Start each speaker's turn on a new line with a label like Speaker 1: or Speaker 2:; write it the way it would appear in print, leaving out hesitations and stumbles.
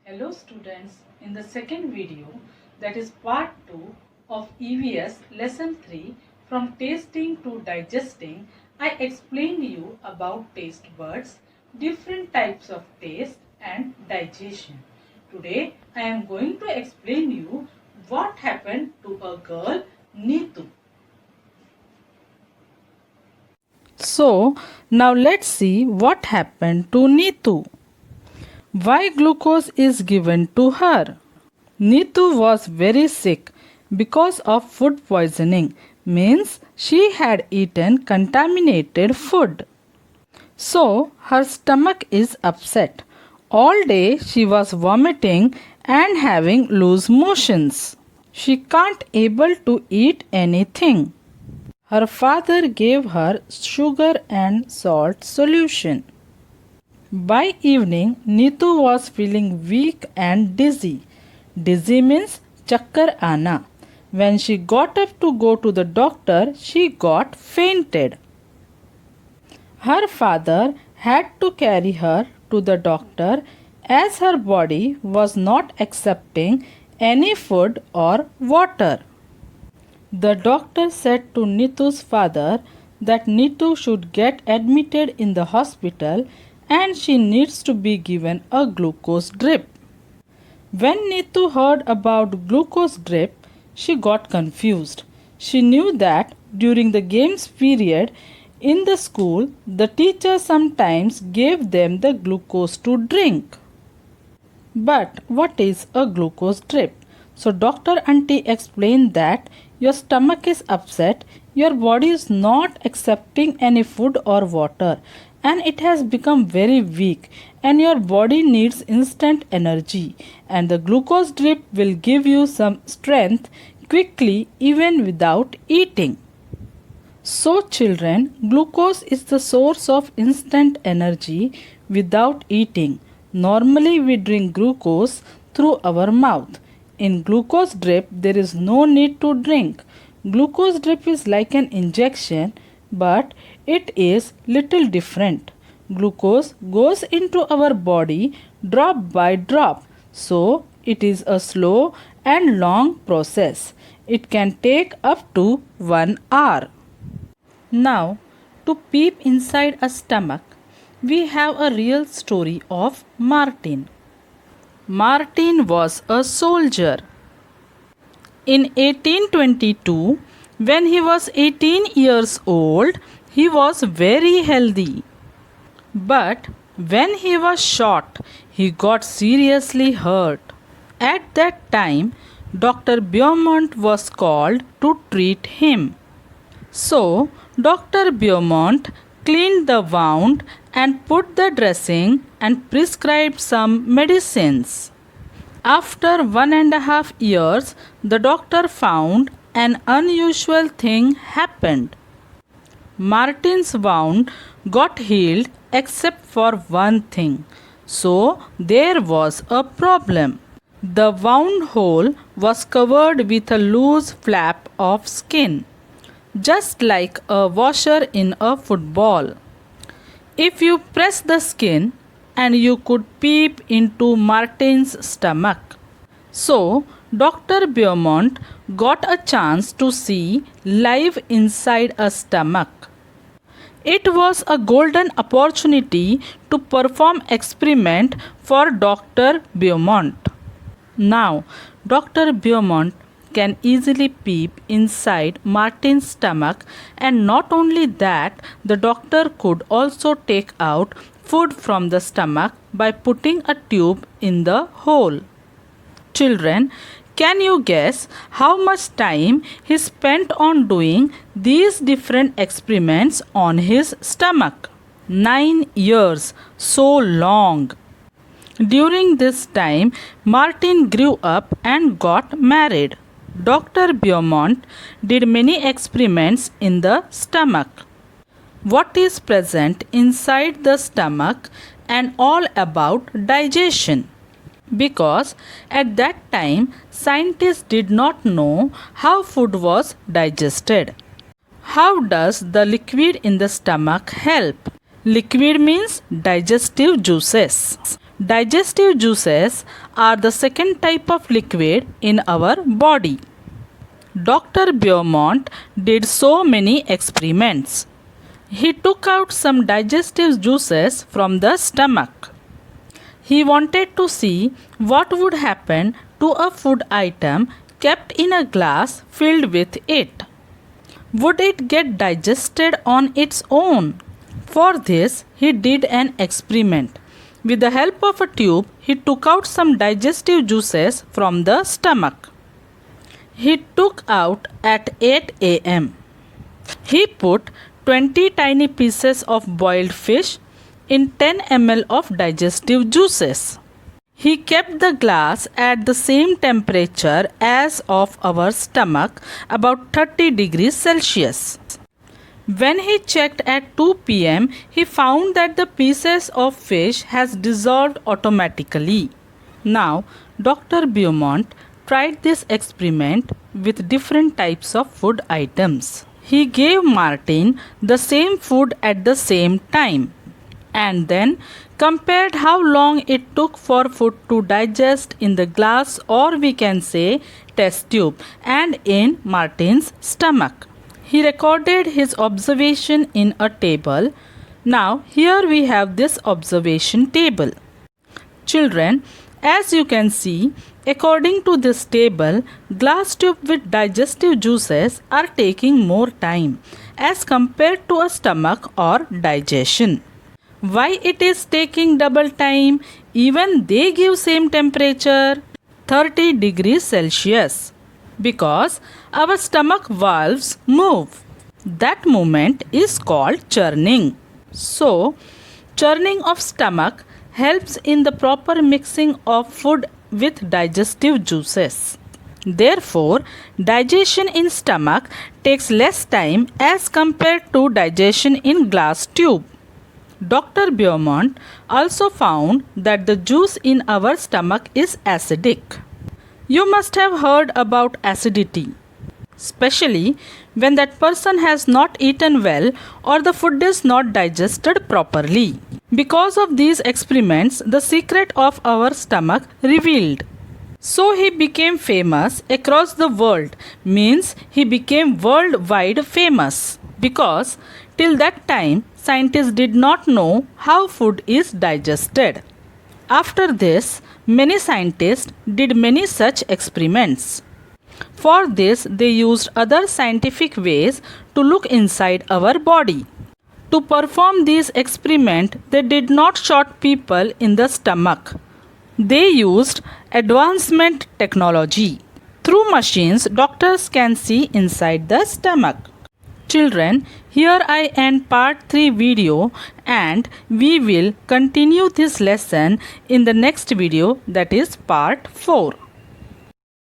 Speaker 1: Hello students, in the second video, that is part 2 of EVS lesson 3 from tasting to digesting, I explained you about taste buds, different types of taste and digestion. Today I am going to explain you what happened to a girl Neetu. So now let's see what happened to Neetu. Why glucose is given to her? Neetu was very sick because of food poisoning, means she had eaten contaminated food. So her stomach is upset. All day she was vomiting and having loose motions. She can't able to eat anything. Her father gave her sugar and salt solution. By evening, Neetu was feeling weak and dizzy. Dizzy means chakkar aana. When she got up to go to the doctor, she got fainted. Her father had to carry her to the doctor as her body was not accepting any food or water. The doctor said to Neetu's father that Neetu should get admitted in the hospital and she needs to be given a glucose drip. When Neetu heard about glucose drip, she got confused. She knew that during the games period in the school, the teacher sometimes gave them the glucose to drink. But what is a glucose drip? So Dr. Auntie explained that your stomach is upset, your body is not accepting any food or water, and it has become very weak and your body needs instant energy, and the glucose drip will give you some strength quickly even without eating. So children, glucose is the source of instant energy without eating. Normally we drink glucose through our mouth. In glucose drip there is no need to drink. Glucose drip is like an injection, but it is little different. Glucose goes into our body drop by drop, so it is a slow and long process. It can take up to 1 hour. Now, to peep inside a stomach, we have a real story of Martin. Martin was a soldier. In 1822, when he was 18 years old, he was very healthy. But when he was shot, he got seriously hurt. At that time, Dr. Beaumont was called to treat him. So, Dr. Beaumont cleaned the wound and put the dressing and prescribed some medicines. After 1.5 years, the doctor found an unusual thing happened. Martin's wound got healed except for one thing. So there was a problem. The wound hole was covered with a loose flap of skin, just like a washer in a football. If you press the skin, and you could peep into Martin's stomach. So, Dr. Beaumont got a chance to see live inside a stomach. It was a golden opportunity to perform experiment for Dr. Beaumont. Now, Dr. Beaumont can easily peep inside Martin's stomach, and not only that, the doctor could also take out food from the stomach by putting a tube in the hole. Children, can you guess how much time he spent on doing these different experiments on his stomach? 9 years, so long. During this time, Martin grew up and got married. Dr. Beaumont did many experiments in the stomach. What is present inside the stomach and all about digestion. Because at that time scientists did not know how food was digested. How does the liquid in the stomach help? Liquid means digestive juices. Digestive juices are the second type of liquid in our body. Dr. Beaumont did so many experiments. He took out some digestive juices from the stomach. He wanted to see what would happen to a food item kept in a glass filled with it. Would it get digested on its own? For this, he did an experiment. With the help of a tube, he took out some digestive juices from the stomach. He took out at 8 a.m. He put 20 tiny pieces of boiled fish in 10 ml of digestive juices. He kept the glass at the same temperature as of our stomach, about 30 degrees Celsius. When he checked at 2 p.m., he found that the pieces of fish has dissolved automatically. Now, Dr. Beaumont tried this experiment with different types of food items. He gave Martin the same food at the same time and then compared how long it took for food to digest in the glass, or we can say test tube, and in Martin's stomach. He recorded his observation in a table. Now here we have this observation table. Children, as you can see, according to this table, glass tube with digestive juices are taking more time as compared to a stomach or digestion. Why it is taking double time? Even they give same temperature, 30 degrees Celsius. Because our stomach valves move. That movement is called churning. So, churning of stomach helps in the proper mixing of food with digestive juices. Therefore, digestion in stomach takes less time as compared to digestion in glass tube. Dr. Beaumont also found that the juice in our stomach is acidic. You must have heard about acidity, especially when that person has not eaten well or the food is not digested properly. Because of these experiments, the secret of our stomach revealed. So he became famous across the world, means he became worldwide famous, because till that time scientists did not know how food is digested. After this, many scientists did many such experiments. For this, they used other scientific ways to look inside our body. To perform these experiments, they did not shot people in the stomach. They used advancement technology. Through machines, doctors can see inside the stomach. Children, here I end part 3 video and we will continue this lesson in the next video, that is part 4.